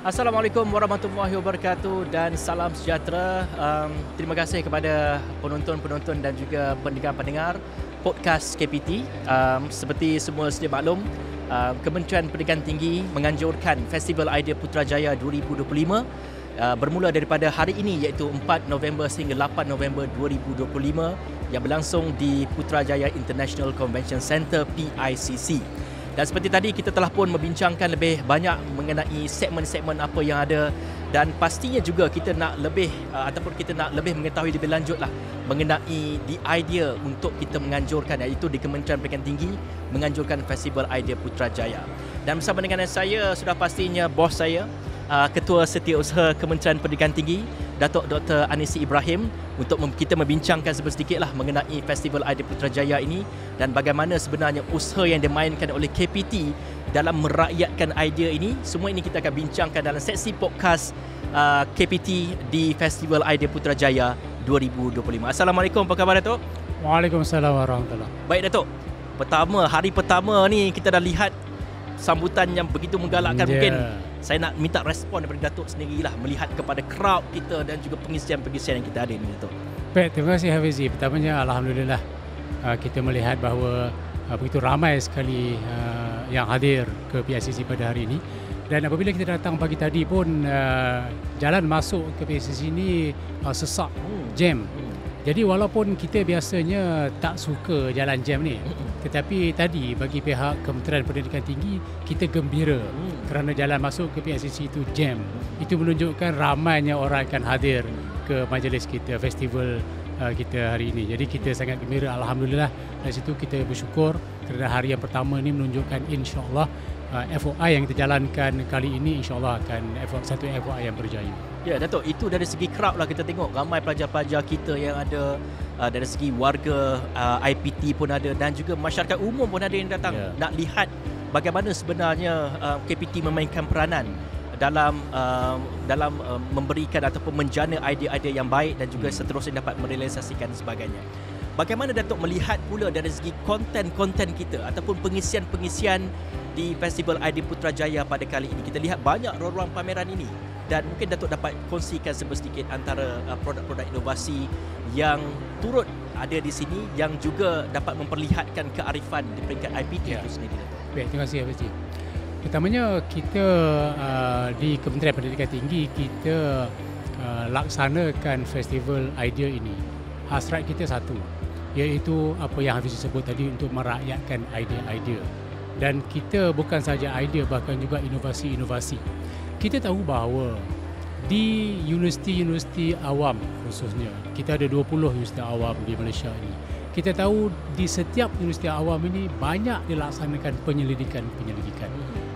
Assalamualaikum warahmatullahi wabarakatuh dan salam sejahtera. Terima kasih kepada penonton-penonton dan juga pendengar-pendengar podcast KPT. Seperti semua sedia maklum, Kementerian Pendidikan Tinggi menganjurkan Festival Idea Putrajaya 2025 bermula daripada hari ini, iaitu 4 November sehingga 8 November 2025 yang berlangsung di Putrajaya International Convention Centre PICC. Dan seperti tadi, kita telah pun membincangkan lebih banyak mengenai segmen-segmen apa yang ada, dan pastinya juga kita nak lebih kita nak lebih mengetahui lebih lanjut lah mengenai the idea untuk kita menganjurkan, iaitu di Kementerian Pendidikan Tinggi menganjurkan Festival Idea Putrajaya. Dan bersama dengan saya sudah pastinya bos saya, Ketua Setiausaha Kementerian Pendidikan Tinggi, Datuk Dr. Anisi Ibrahim, untuk kita membincangkan sedikit lah mengenai Festival Idea Putrajaya ini dan bagaimana sebenarnya usaha yang dimainkan oleh KPT dalam merakyatkan idea ini. Semua ini kita akan bincangkan dalam sesi podcast KPT di Festival Idea Putrajaya 2025. Assalamualaikum, apa khabar Datuk? Waalaikumsalam warahmatullahi. Baik Datuk, hari pertama ni kita dah lihat sambutan yang begitu menggalakkan. Mungkin saya nak minta respon daripada Datuk sendirilah melihat kepada crowd kita dan juga pengisian-pengisian yang kita ada ni, Datuk. Baik, terima kasih Hafizi. Pertamanya alhamdulillah kita melihat bahawa begitu ramai sekali yang hadir ke PICC pada hari ini. Dan apabila kita datang pagi tadi pun jalan masuk ke PICC ini sesak, jam. Jadi walaupun kita biasanya tak suka jalan jam ni, tetapi tadi bagi pihak Kementerian Pendidikan Tinggi kita gembira kerana jalan masuk ke PICC itu jam. Itu menunjukkan ramainya orang akan hadir ke majlis kita, festival kita hari ini. Jadi kita sangat gembira, alhamdulillah. Dari situ kita bersyukur kerana hari yang pertama ini menunjukkan insya-Allah FOI yang kita jalankan kali ini insya-Allah akan satu FOI yang berjaya. Ya Datuk, itu dari segi crowd lah kita tengok ramai pelajar-pelajar kita yang ada, dari segi warga IPT pun ada dan juga masyarakat umum pun ada yang datang nak lihat bagaimana sebenarnya KPT memainkan peranan dalam memberikan ataupun menjana idea-idea yang baik dan juga seterusnya dapat merealisasikan sebagainya. Bagaimana Datuk melihat pula dari segi konten-konten kita ataupun pengisian-pengisian di Festival Idea Putrajaya pada kali ini? Kita lihat banyak ruang-ruang pameran ini dan mungkin Datuk dapat kongsikan sedikit antara produk-produk inovasi yang turut ada di sini yang juga dapat memperlihatkan kearifan di peringkat IPT itu sendiri, Datuk. Baik, terima kasih Hafiz. Pertamanya kita di Kementerian Pendidikan Tinggi kita laksanakan festival idea ini. Hasrat kita satu, iaitu apa yang Hafiz sebut tadi, untuk merakyatkan idea-idea. Dan kita bukan saja idea, bahkan juga inovasi-inovasi. Kita tahu bahawa di universiti-universiti awam khususnya, kita ada 20 universiti awam di Malaysia ini. Kita tahu di setiap universiti awam ini banyak dilaksanakan penyelidikan.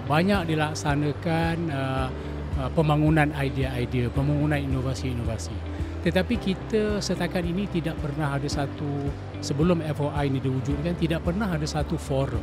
Banyak dilaksanakan pembangunan idea-idea, pembangunan inovasi-inovasi. Tetapi kita setakat ini tidak pernah ada satu, sebelum FOI ini diwujudkan, tidak pernah ada satu forum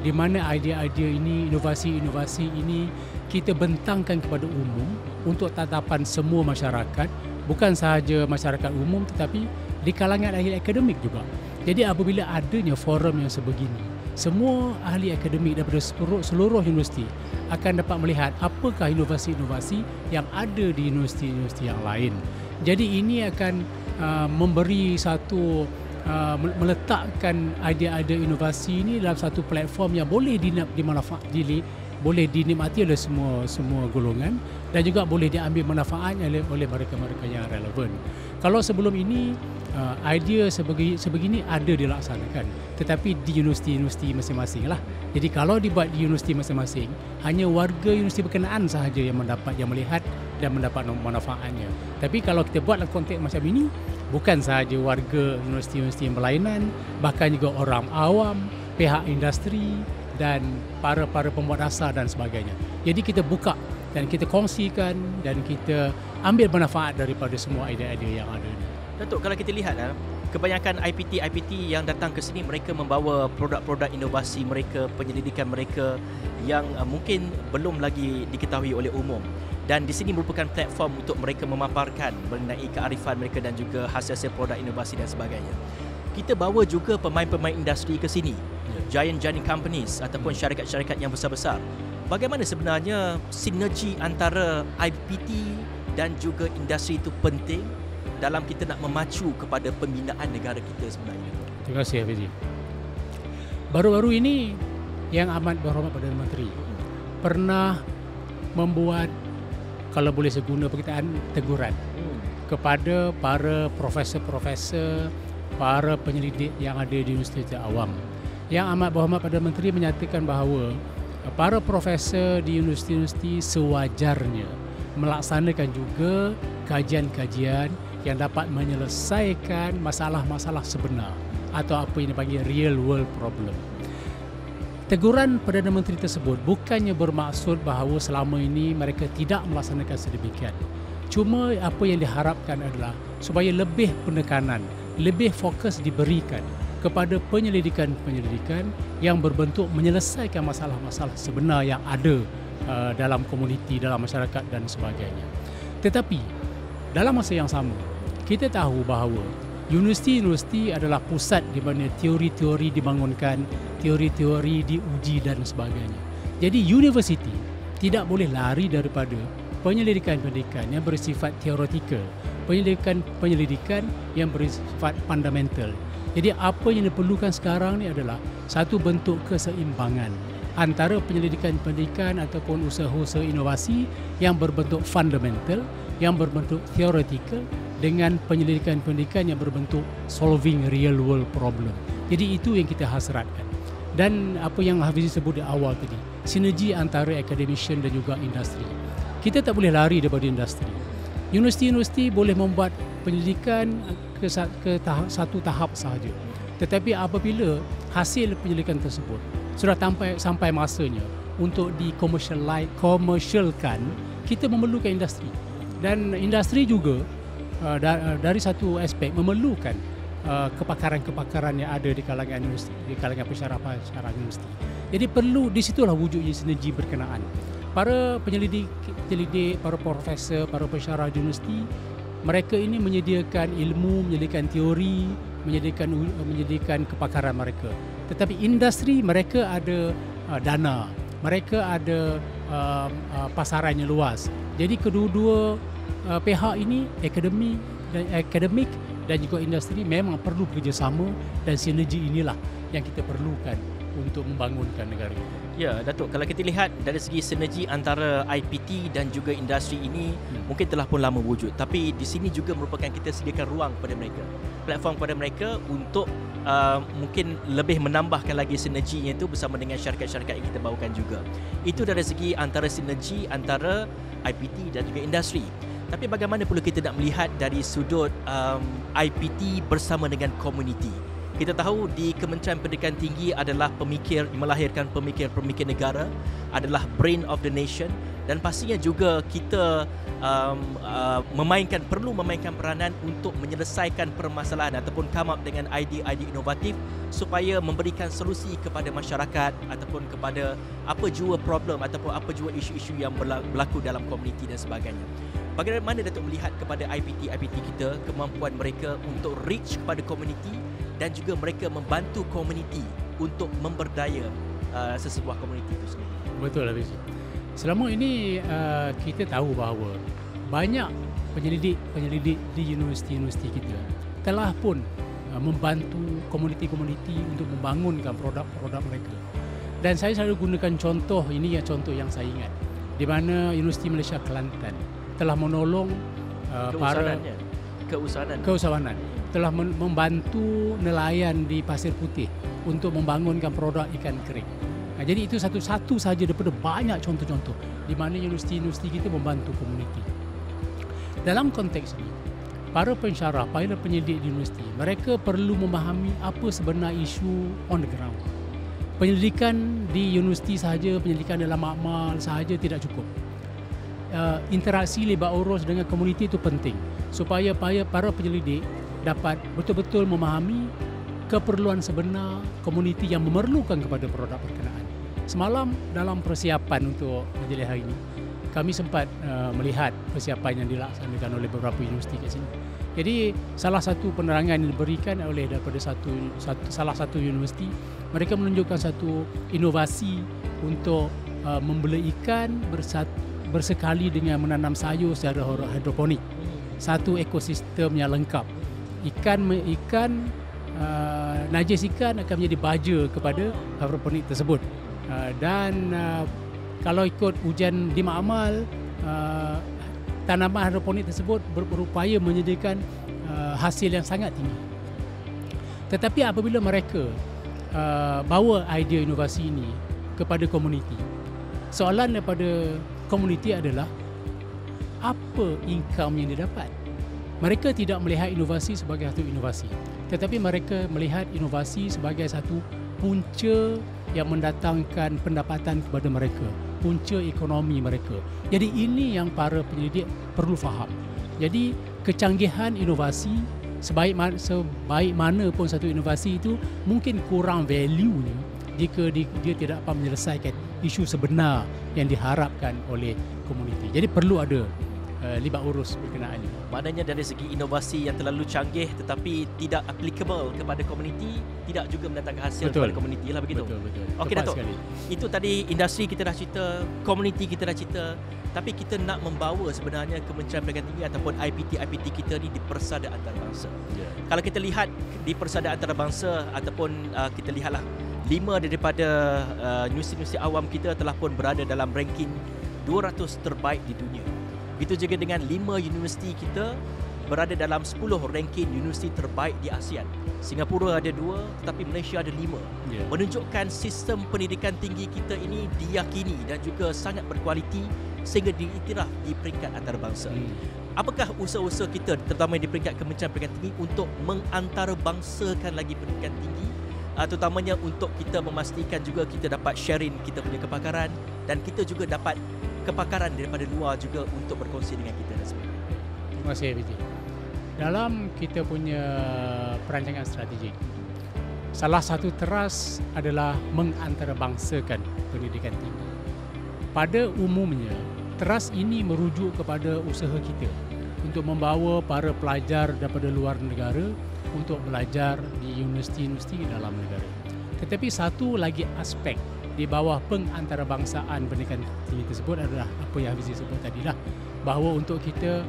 di mana idea-idea ini, inovasi-inovasi ini kita bentangkan kepada umum untuk tatapan semua masyarakat, bukan sahaja masyarakat umum tetapi di kalangan ahli akademik juga. Jadi apabila adanya forum yang sebegini, semua ahli akademik daripada seluruh universiti akan dapat melihat apakah inovasi-inovasi yang ada di universiti-universiti yang lain. Jadi ini akan memberi satu meletakkan idea-idea inovasi ini dalam satu platform yang boleh dinikmati oleh semua golongan dan juga boleh diambil manfaatnya oleh mereka-mereka yang relevan. Kalau sebelum ini idea sebegini ada dilaksanakan, tetapi di universiti-universiti masing-masing lah. Jadi kalau dibuat di universiti masing-masing, hanya warga universiti berkenaan sahaja yang melihat dan mendapat manfaatnya. Tapi kalau kita buat dalam konteks macam ini, bukan sahaja warga universiti-universiti yang berlainan, bahkan juga orang awam, pihak industri dan para pembuat asas dan sebagainya. Jadi kita buka dan kita kongsikan dan kita ambil manfaat daripada semua idea-idea yang ada ini. Datuk, kalau kita lihat kebanyakan IPT yang datang ke sini, mereka membawa produk-produk inovasi mereka, penyelidikan mereka yang mungkin belum lagi diketahui oleh umum. Dan di sini merupakan platform untuk mereka memaparkan mengenai kearifan mereka dan juga hasil-hasil produk inovasi dan sebagainya. kita bawa juga pemain-pemain industri ke sini, giant companies ataupun syarikat-syarikat yang besar-besar. Bagaimana sebenarnya sinergi antara IPT dan juga industri itu penting dalam kita nak memacu kepada pembinaan negara kita sebenarnya? Terima kasih Hafizi. Baru-baru ini Yang Amat Berhormat Perdana Menteri pernah membuat, kalau boleh saya guna perkataan, teguran kepada para profesor-profesor, para penyelidik yang ada di Universiti Awam. Yang Amat Berhormat Perdana Menteri menyatakan bahawa para profesor di universiti-universiti sewajarnya melaksanakan juga kajian-kajian yang dapat menyelesaikan masalah-masalah sebenar atau apa yang dipanggil real world problem. Teguran Perdana Menteri tersebut bukannya bermaksud bahawa selama ini mereka tidak melaksanakan sedemikian. Cuma apa yang diharapkan adalah supaya lebih penekanan, lebih fokus diberikan kepada penyelidikan-penyelidikan yang berbentuk menyelesaikan masalah-masalah sebenar yang ada dalam komuniti, dalam masyarakat dan sebagainya. Tetapi dalam masa yang sama, kita tahu bahawa universiti-universiti adalah pusat di mana teori-teori dibangunkan, teori-teori diuji dan sebagainya. Jadi universiti tidak boleh lari daripada penyelidikan-penyelidikan yang bersifat teoretikal, penyelidikan yang bersifat fundamental. Jadi apa yang diperlukan sekarang ni adalah satu bentuk keseimbangan antara penyelidikan-penyelidikan ataupun usaha-usaha inovasi yang berbentuk fundamental, yang berbentuk theoretical dengan penyelidikan-penyelidikan yang berbentuk solving real world problem. Jadi itu yang kita hasratkan. Dan apa yang Hafizi sebut di awal tadi, sinergi antara academician dan juga industri. Kita tak boleh lari daripada industri. Universiti-universiti boleh membuat penyelidikan ke satu tahap sahaja. Tetapi apabila hasil penyelidikan tersebut sudah sampai masanya untuk dikomersialkan, kita memerlukan industri. Dan industri juga dari satu aspek memerlukan kepakaran-kepakaran yang ada di kalangan universiti, di kalangan pensyarah-pensyarah universiti. Jadi perlu, di situlah wujudnya sinergi berkenaan. Para penyelidik, para profesor, para pensyarah di universiti, mereka ini menyediakan ilmu, menyediakan teori, menyediakan kepakaran mereka. Tetapi industri, mereka ada dana, mereka ada pasaran yang luas. Jadi kedua-dua pihak ini, akademik dan juga industri, memang perlu bekerjasama, dan sinergi inilah yang kita perlukan untuk membangunkan negara kita. Ya, Datuk, kalau kita lihat dari segi sinergi antara IPT dan juga industri ini mungkin telah pun lama wujud, tapi di sini juga merupakan kita sediakan ruang kepada mereka, platform kepada mereka untuk mungkin lebih menambahkan lagi sinerginya itu bersama dengan syarikat-syarikat yang kita bawakan juga. Itu dari segi antara sinergi antara IPT dan juga industri. Tapi bagaimana pula kita nak melihat dari sudut IPT bersama dengan komuniti? Kita tahu di Kementerian Pendidikan Tinggi adalah melahirkan pemikir-pemikir negara, adalah brain of the nation, dan pastinya juga kita perlu memainkan peranan untuk menyelesaikan permasalahan ataupun come up dengan idea-idea inovatif supaya memberikan solusi kepada masyarakat ataupun kepada apa jua problem ataupun apa jua isu-isu yang berlaku dalam komuniti dan sebagainya. Bagaimana Datuk melihat kepada IPT kita, kemampuan mereka untuk reach kepada komuniti dan juga mereka membantu komuniti untuk memberdaya sesebuah komuniti itu sendiri? Betul, Hafiz. Selama ini kita tahu bahawa banyak penyelidik di universiti-universiti kita telah pun membantu komuniti-komuniti untuk membangunkan produk-produk mereka. Dan saya selalu gunakan contoh ini, contoh yang saya ingat, di mana Universiti Malaysia Kelantan telah menolong keusahawanan telah membantu nelayan di Pasir Putih untuk membangunkan produk ikan kering. Jadi itu satu-satu saja daripada banyak contoh-contoh di mana universiti-universiti kita membantu komuniti. Dalam konteks ini, para pensyarah, para penyelidik di universiti, mereka perlu memahami apa sebenar isu on the ground. Penyelidikan di universiti sahaja, penyelidikan dalam makmal sahaja tidak cukup. Interaksi libat urus dengan komuniti itu penting supaya para penyelidik dapat betul-betul memahami keperluan sebenar komuniti yang memerlukan kepada produk berkenaan. Semalam dalam persiapan untuk majlis hari ini, kami sempat melihat persiapan yang dilaksanakan oleh beberapa universiti kat sini. Jadi salah satu penerangan yang diberikan oleh daripada salah satu universiti, mereka menunjukkan satu inovasi untuk membela ikan bersekali dengan menanam sayur secara hidroponik. Satu ekosistem yang lengkap. Najis ikan akan menjadi baja kepada hidroponik tersebut. Dan kalau ikut ujian di makmal, tanaman hidroponik tersebut berupaya menyediakan hasil yang sangat tinggi. Tetapi apabila mereka bawa idea inovasi ini kepada komuniti, soalan daripada komuniti adalah apa income yang didapat? Mereka tidak melihat inovasi sebagai satu inovasi, tetapi mereka melihat inovasi sebagai satu punca yang mendatangkan pendapatan kepada mereka, punca ekonomi mereka. Jadi ini yang para penyelidik perlu faham. Jadi kecanggihan inovasi, sebaik mana pun satu inovasi itu mungkin kurang value-nya jika dia tidak dapat menyelesaikan isu sebenar yang diharapkan oleh komuniti. Jadi perlu ada libat urus berkenaan ini. Maknanya dari segi inovasi yang terlalu canggih tetapi tidak applicable kepada komuniti, tidak juga mendatangkan hasil kepada komuniti lah, begitu. Betul. Okey Dato'. Itu tadi industri kita dah cerita, komuniti kita dah cerita, tapi kita nak membawa sebenarnya Kementerian Pendidikan Tinggi ataupun IPT kita ni di persada antarabangsa. Yeah. Kalau kita lihat di persada antarabangsa ataupun kita lihatlah 5 daripada universiti-universiti awam kita telah pun berada dalam ranking 200 terbaik di dunia. Begitu juga dengan 5 universiti kita berada dalam 10 ranking universiti terbaik di ASEAN. Singapura ada 2, tetapi Malaysia ada 5. Yeah. Menunjukkan sistem pendidikan tinggi kita ini diyakini dan juga sangat berkualiti sehingga diiktiraf di peringkat antarabangsa. Apakah usaha-usaha kita terutama di peringkat Kementerian Pendidikan Tinggi untuk mengantarabangsakan lagi pendidikan tinggi, terutamanya untuk kita memastikan juga kita dapat sharing kita punya kepakaran dan kita juga dapat kepakaran daripada luar juga untuk berkongsi dengan kita dan sebagainya. Terima kasih, Vijay. Dalam kita punya perancangan strategik, salah satu teras adalah mengantarabangsakan pendidikan tinggi. Pada umumnya, teras ini merujuk kepada usaha kita untuk membawa para pelajar daripada luar negara untuk belajar di universiti-universiti dalam negara. Tetapi satu lagi aspek di bawah pengantarbangsaan pendidikan tinggi tersebut adalah apa yang Hafiz sebut tadi lah, bahawa untuk kita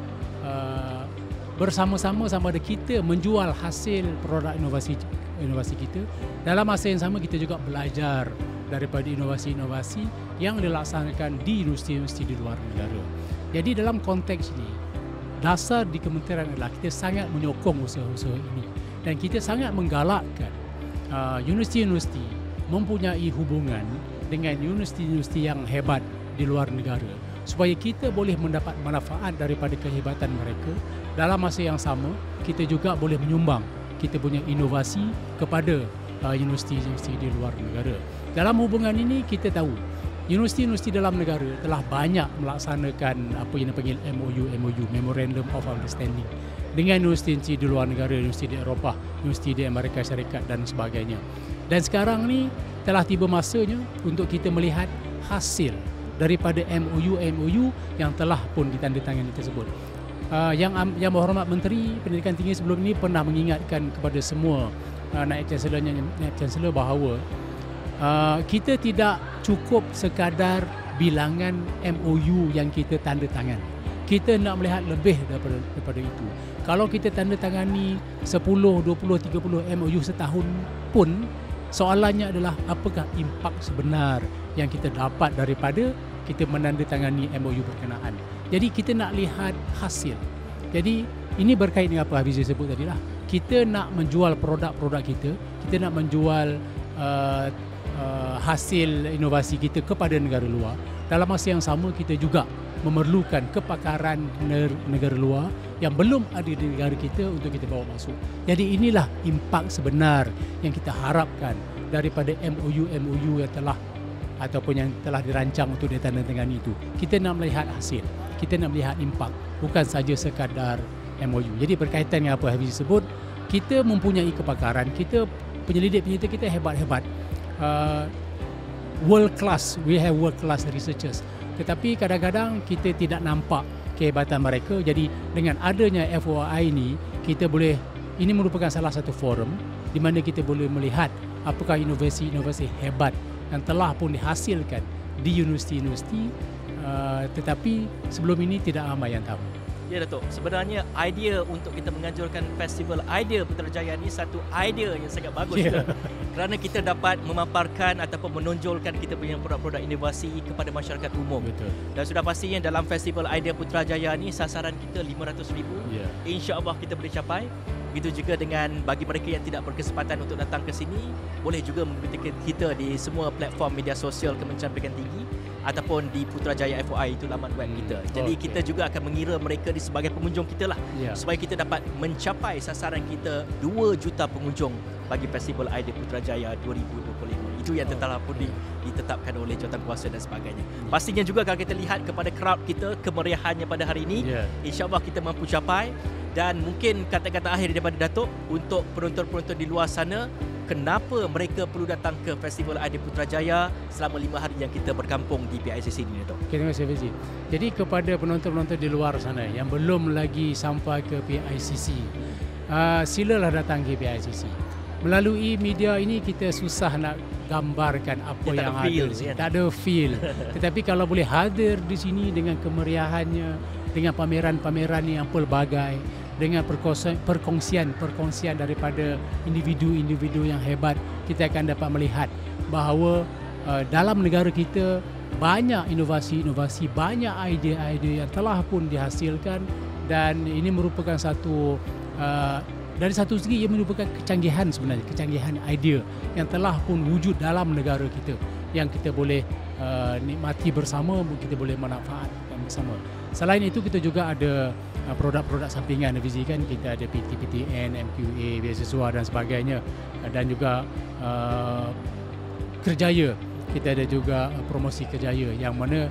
bersama-sama sama ada kita menjual hasil produk inovasi kita, dalam masa yang sama kita juga belajar daripada inovasi-inovasi yang dilaksanakan di universiti-universiti di luar negara. Jadi dalam konteks ini, dasar di kementerian adalah kita sangat menyokong usaha-usaha ini dan kita sangat menggalakkan universiti-universiti mempunyai hubungan dengan universiti-universiti yang hebat di luar negara supaya kita boleh mendapat manfaat daripada kehebatan mereka. Dalam masa yang sama, kita juga boleh menyumbang kita punya inovasi kepada universiti-universiti di luar negara. Dalam hubungan ini kita tahu universiti-universiti dalam negara telah banyak melaksanakan apa yang dipanggil MOU, Memorandum of Understanding, dengan universiti di luar negara, universiti di Eropah, universiti di Amerika Syarikat dan sebagainya. Dan sekarang ni telah tiba masanya untuk kita melihat hasil daripada MOU yang telah pun ditandatangani tersebut. Yang berhormat Menteri Pendidikan Tinggi sebelum ini pernah mengingatkan kepada semua Naib Chancellor bahawa kita tidak cukup sekadar bilangan MOU yang kita tanda tangan. Kita nak melihat lebih daripada itu. Kalau kita tanda tangani 10, 20, 30 MOU setahun pun, soalannya adalah apakah impak sebenar yang kita dapat daripada kita menandatangani MOU berkenaan. Jadi kita nak lihat hasil. Jadi ini berkait dengan apa Hafiz sebut tadi lah. Kita nak menjual produk-produk kita nak menjual hasil inovasi kita kepada negara luar. Dalam masa yang sama kita juga memerlukan kepakaran negara luar yang belum ada di negara kita untuk kita bawa masuk. Jadi inilah impak sebenar yang kita harapkan daripada MOU yang telah ataupun yang telah dirancang untuk ditandatangani itu. Kita nak melihat hasil, kita nak melihat impak, bukan saja sekadar MOU. Jadi berkaitan dengan apa Hafiz sebut, kita mempunyai kepakaran, kita penyelidik-penyelidik kita hebat-hebat. world class, we have world class researchers. Tetapi kadang-kadang kita tidak nampak kehebatan mereka. Jadi dengan adanya FOI ini, ini merupakan salah satu forum di mana kita boleh melihat apakah inovasi-inovasi hebat yang telah pun dihasilkan di universiti-universiti, tetapi sebelum ini tidak ramai yang tahu. Ya Datuk, sebenarnya idea untuk kita menganjurkan Festival Idea Putrajaya ini satu idea yang sangat bagus juga. Kerana kita dapat memaparkan ataupun menonjolkan kita punya produk-produk inovasi kepada masyarakat umum. Betul. Dan sudah pastinya dalam Festival Idea Putrajaya ini sasaran kita 500,000. InsyaAllah kita boleh capai. Begitu juga dengan bagi mereka yang tidak berkesempatan untuk datang ke sini, boleh juga mengikuti kita di semua platform media sosial Kementerian Pendidikan Tinggi ataupun di Putrajaya FOI, itu laman web kita. Jadi kita juga akan mengira mereka di sebagai pengunjung kita lah, supaya kita dapat mencapai sasaran kita 2 juta pengunjung bagi Festival Idea Putrajaya 2025. Itu yang telah pun ditetapkan oleh jawatankuasa dan sebagainya. Pastinya juga kalau kita lihat kepada crowd kita, kemeriahannya pada hari ini, insya-Allah kita mampu capai. Dan mungkin kata-kata akhir daripada Datuk untuk penonton-penonton di luar sana, kenapa mereka perlu datang ke Festival Idea Putrajaya selama 5 hari yang kita berkampung di PICC ini, Datuk? Okay, terima kasih Fizi. Jadi kepada penonton-penonton di luar sana yang belum lagi sampai ke PICC, silalah datang ke PICC. Melalui media ini kita susah nak gambarkan apa yang ada di sini. Tak ada feel. Tetapi kalau boleh hadir di sini dengan kemeriahannya, dengan pameran-pameran yang pelbagai, dengan perkongsian daripada individu-individu yang hebat, kita akan dapat melihat bahawa dalam negara kita banyak inovasi-inovasi, banyak idea-idea yang telah pun dihasilkan, dan ini merupakan satu dari satu segi ia merupakan kecanggihan sebenarnya, kecanggihan idea yang telah pun wujud dalam negara kita yang kita boleh nikmati bersama, kita boleh manfaatkan bersama. Selain itu kita juga ada produk-produk sampingan, Fizi, kan kita ada PTPTN, MQA, beasiswa dan sebagainya, dan juga kerjaya. Kita ada juga promosi kerjaya yang mana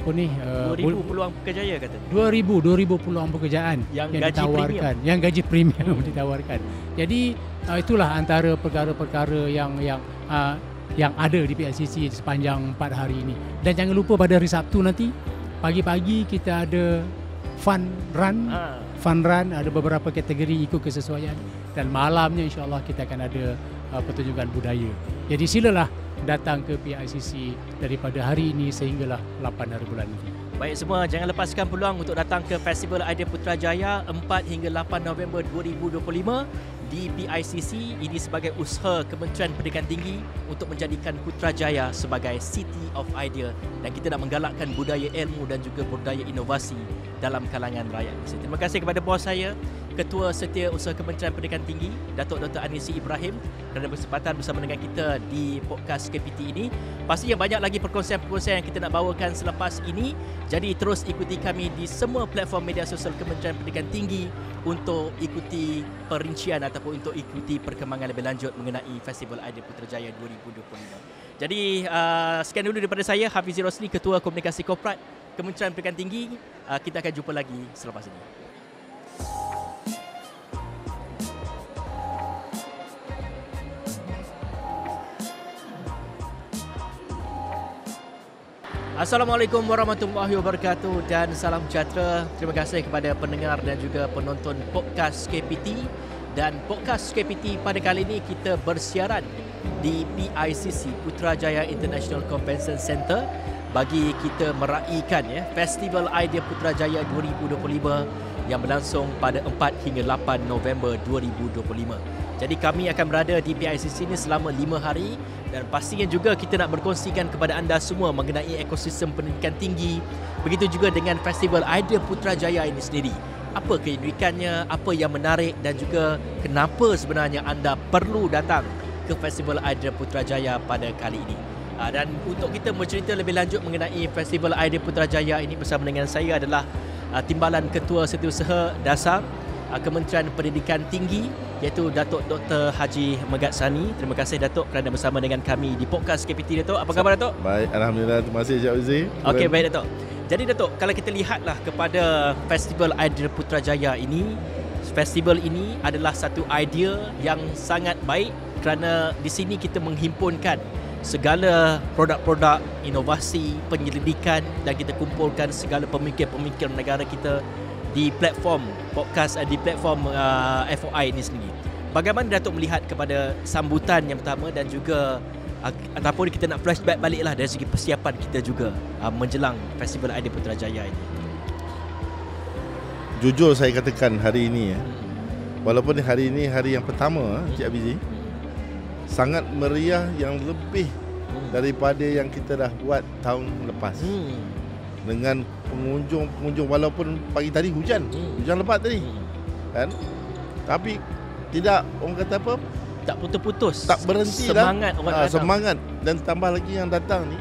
2,000 peluang kerjaya kata. 2,000 peluang pekerjaan yang ditawarkan, yang gaji premium ditawarkan. Jadi itulah antara perkara-perkara yang ada di PICC sepanjang 4 hari ini. Dan jangan lupa pada hari Sabtu nanti pagi-pagi kita ada fun run. Fun run ada beberapa kategori ikut kesesuaian, dan malamnya insya-Allah kita akan ada pertunjukan budaya. Jadi silalah datang ke PICC daripada hari ini sehinggalah 8 hari bulan nanti. Baik semua, jangan lepaskan peluang untuk datang ke Festival Idea Putrajaya 4 hingga 8 November 2025 di PICC. Ini sebagai usaha Kementerian Pendidikan Tinggi untuk menjadikan Putrajaya sebagai City of Idea, dan kita nak menggalakkan budaya ilmu dan juga budaya inovasi dalam kalangan rakyat. Terima kasih kepada bos saya, Ketua Setiausaha Kementerian Pendidikan Tinggi, Datuk Dr. Anisi Ibrahim, kerana bersempatan bersama dengan kita di podcast KPT ini. Pastinya banyak lagi perkongsian-perkongsian yang kita nak bawakan selepas ini. Jadi terus ikuti kami di semua platform media sosial Kementerian Pendidikan Tinggi untuk ikuti perincian ataupun untuk ikuti perkembangan lebih lanjut mengenai Festival Idea Putrajaya 2025. Jadi sekian dulu daripada saya, Hafizi Rosli, Ketua Komunikasi Korporat Kementerian Pendidikan Tinggi. Kita akan jumpa lagi selepas ini. Assalamualaikum warahmatullahi wabarakatuh dan salam sejahtera. Terima kasih kepada pendengar dan juga penonton podcast KPT. Dan podcast KPT pada kali ini kita bersiaran di PICC, Putrajaya International Convention Center, bagi kita meraihkan Festival Idea Putrajaya 2025 yang berlangsung pada 4 hingga 8 November 2025. Jadi kami akan berada di PICC ini selama 5 hari, dan pastinya juga kita nak berkongsikan kepada anda semua mengenai ekosistem pendidikan tinggi. Begitu juga dengan Festival Idea Putrajaya ini sendiri. Apa keunikannya, apa yang menarik, dan juga kenapa sebenarnya anda perlu datang ke Festival Idea Putrajaya pada kali ini. Dan untuk kita bercerita lebih lanjut mengenai Festival Idea Putrajaya ini, bersama dengan saya adalah Timbalan Ketua Setiausaha Dasar Kementerian Pendidikan Tinggi, iaitu Datuk Dr. Haji Megat Sani. Terima kasih Datuk kerana bersama dengan kami di podcast KPT, Datuk. Apa khabar Datuk? Baik, Alhamdulillah. Terima kasih Encik Uzi. Okey, baik Datuk. Jadi Datuk, kalau kita lihatlah kepada Festival Idea Putrajaya ini, festival ini adalah satu idea yang sangat baik kerana di sini kita menghimpunkan segala produk-produk inovasi, penyelidikan, dan kita kumpulkan segala pemikir-pemikir negara kita di platform podcast, di platform FOI ini sendiri. Bagaimana Datuk melihat kepada sambutan yang pertama dan juga ataupun kita nak flashback baliklah dari segi persiapan kita juga menjelang Festival Idea Putrajaya ini? Jujur saya katakan hari ini walaupun hari ini hari yang pertama Encik Abizi, sangat meriah yang lebih daripada yang kita dah buat tahun lepas. Dengan pengunjung walaupun pagi tadi hujan lebat tadi kan, tapi tidak, orang kata apa, tak putus-putus, tak berhenti semangat orang datang. Semangat, dan tambah lagi yang datang ni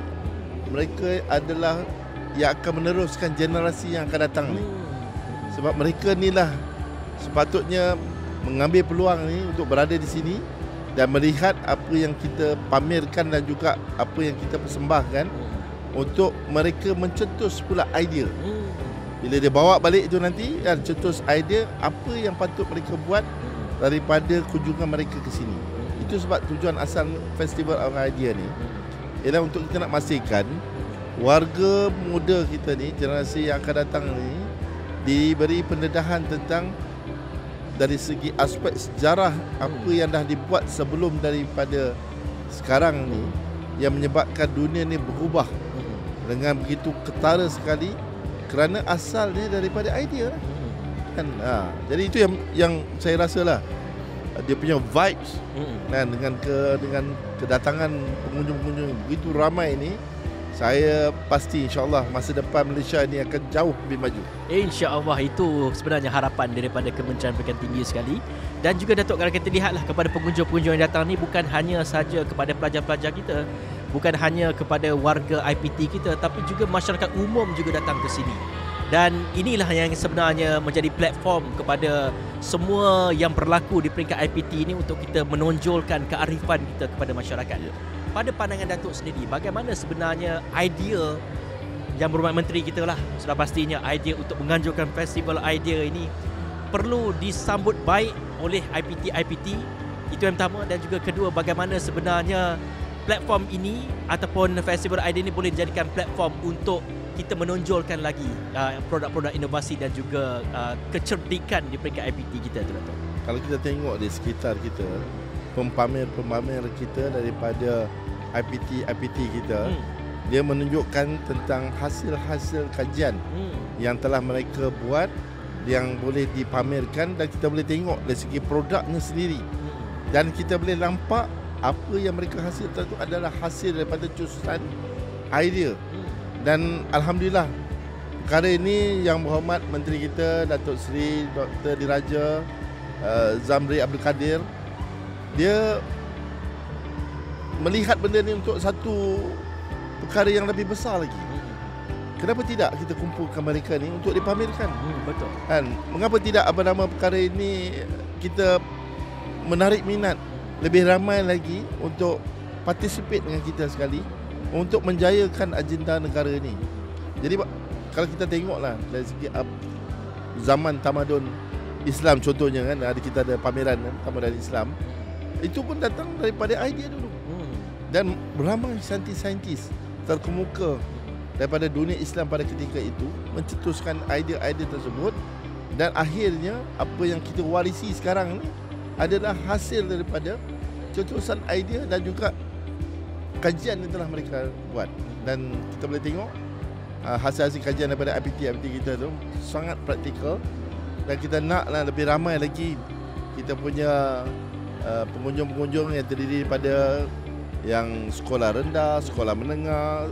mereka adalah yang akan meneruskan generasi yang akan datang ni. Sebab mereka ni lah sepatutnya mengambil peluang ni untuk berada di sini dan melihat apa yang kita pamerkan dan juga apa yang kita persembahkan, untuk mereka mencetus pula idea. Bila dia bawa balik itu nanti, cetus idea apa yang patut mereka buat daripada kunjungan mereka ke sini. Itu sebab tujuan asal Festival Idea ni ialah untuk kita nak pastikan warga muda kita ni, generasi yang akan datang ni, diberi pendedahan tentang dari segi aspek sejarah apa yang dah dibuat sebelum daripada sekarang ni, yang menyebabkan dunia ni berubah dengan begitu ketara sekali kerana asalnya daripada idea lah. Kan, jadi itu yang saya rasa lah dia punya vibes kan, dengan kedatangan pengunjung-pengunjung begitu ramai ni, saya pasti insya-Allah masa depan Malaysia ni akan jauh lebih maju. InsyaAllah, itu sebenarnya harapan daripada Kementerian Pendidikan Tinggi sekali. Dan juga Datuk, kalau kita lihatlah kepada pengunjung-pengunjung yang datang ni, bukan hanya saja kepada pelajar-pelajar kita, bukan hanya kepada warga IPT kita, tapi juga masyarakat umum juga datang ke sini. Dan inilah yang sebenarnya menjadi platform kepada semua yang berlaku di peringkat IPT ini untuk kita menonjolkan kearifan kita kepada masyarakat. Pada pandangan Datuk sendiri, bagaimana sebenarnya idea yang berhormat menteri kita lah, sudah pastinya idea untuk menganjurkan Festival Idea ini perlu disambut baik oleh IPT. Itu yang pertama. Dan juga kedua, bagaimana sebenarnya platform ini ataupun Festival Idea ini boleh dijadikan platform untuk kita menonjolkan lagi produk-produk inovasi dan juga kecerdikan di peringkat IPT kita tu, Datuk. Kalau kita tengok di sekitar kita, pempamer kita daripada IPT kita, dia menunjukkan tentang hasil-hasil kajian yang telah mereka buat, yang boleh dipamerkan dan kita boleh tengok dari segi produknya sendiri. Dan kita boleh nampak apa yang mereka hasilkan itu adalah hasil daripada cususan idea. Dan Alhamdulillah, perkara ini yang berhormat Menteri kita Datuk Seri Dr. Diraja Zamri Abdul Kadir, dia melihat benda ni untuk satu perkara yang lebih besar lagi. Kenapa tidak kita kumpulkan mereka ni untuk dipamerkan? Betul. Kan? Mengapa tidak perkara ini kita menarik minat lebih ramai lagi untuk participate dengan kita sekali untuk menjayakan agenda negara ini. Jadi kalau kita tengoklah dari segi zaman tamadun Islam contohnya kan, kita ada pameran tamadun Islam, itu pun datang daripada idea dulu. Dan beramai saintis-saintis terkemuka daripada dunia Islam pada ketika itu mencetuskan idea-idea tersebut, dan akhirnya apa yang kita warisi sekarang ni adalah hasil daripada cetusan idea dan juga kajian yang telah mereka buat. Dan kita boleh tengok hasil-hasil kajian daripada IPT kita tu sangat praktikal, dan kita naklah lebih ramai lagi kita punya pengunjung-pengunjung yang terdiri daripada yang sekolah rendah, sekolah menengah,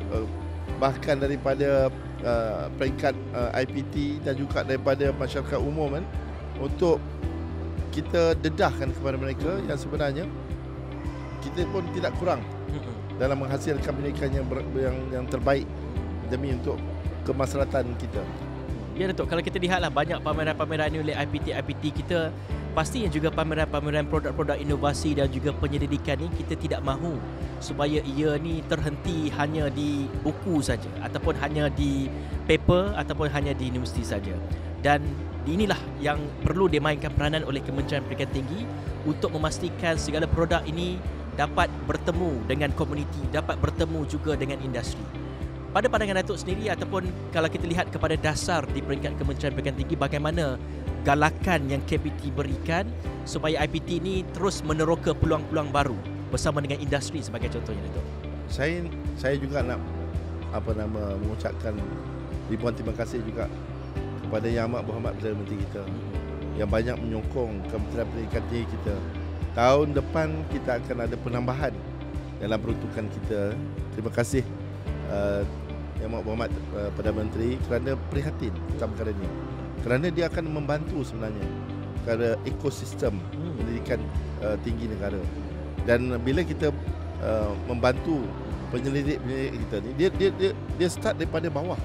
bahkan daripada peringkat IPT dan juga daripada masyarakat umum kan, untuk kita dedahkan kepada mereka yang sebenarnya kita pun tidak kurang dalam menghasilkan pendidikan yang terbaik demi untuk kemaslahatan kita. Ya, Datuk, kalau kita lihatlah banyak pameran-pameran ini oleh IPT kita, pastinya juga pameran-pameran produk-produk inovasi dan juga penyelidikan ni kita tidak mahu supaya ia ni terhenti hanya di buku saja ataupun hanya di paper ataupun hanya di universiti saja. Dan inilah yang perlu dimainkan peranan oleh Kementerian Pendidikan Tinggi untuk memastikan segala produk ini dapat bertemu dengan komuniti, dapat bertemu juga dengan industri. Pada pandangan Datuk sendiri, ataupun kalau kita lihat kepada dasar di peringkat Kementerian Pendidikan Tinggi, bagaimana galakan yang KPT berikan supaya IPT ini terus meneroka peluang-peluang baru bersama dengan industri sebagai contohnya, Datuk? Saya juga nak mengucapkan ribuan terima kasih juga kepada Yang Amat Berhormat Perdana Menteri kita yang banyak menyokong Kementerian Pendidikan Tinggi kita. Tahun depan kita akan ada penambahan dalam peruntukan kita. Terima kasih Yang Amat Berhormat Perdana Menteri kerana prihatin tentang perkara ini. Kerana dia akan membantu sebenarnya kepada ekosistem pendidikan tinggi negara. Dan bila kita membantu penyelidik-penyelidik kita ni, dia start daripada bawah,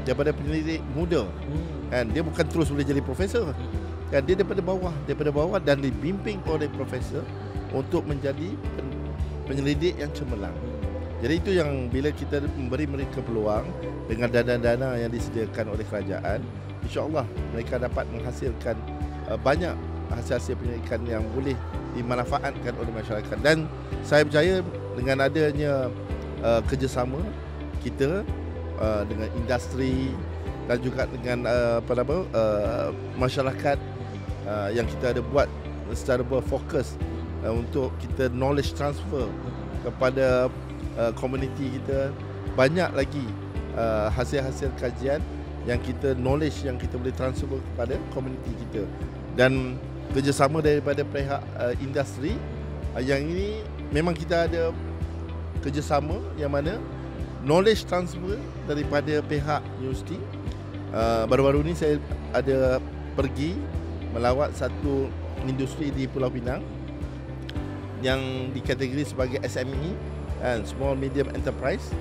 daripada penyelidik muda, kan? Dia bukan terus boleh jadi profesor, kan? Dia daripada bawah dan dibimbing oleh profesor untuk menjadi penyelidik yang cemerlang. Jadi itu yang bila kita memberi mereka peluang dengan dana-dana yang disediakan oleh kerajaan, insya-Allah mereka dapat menghasilkan banyak hasil-hasil penyelidikan yang boleh dimanfaatkan oleh masyarakat. Dan saya percaya dengan adanya kerjasama kita dengan industri dan juga dengan masyarakat yang kita ada buat secara berfokus untuk kita knowledge transfer kepada komuniti kita, banyak lagi hasil-hasil kajian yang kita knowledge yang kita boleh transfer kepada komuniti kita. Dan kerjasama daripada pihak industri yang ini memang kita ada kerjasama yang mana knowledge transfer daripada pihak universiti. Baru-baru ni saya ada pergi melawat satu industri di Pulau Pinang yang dikategori sebagai SME, Small Medium Enterprise.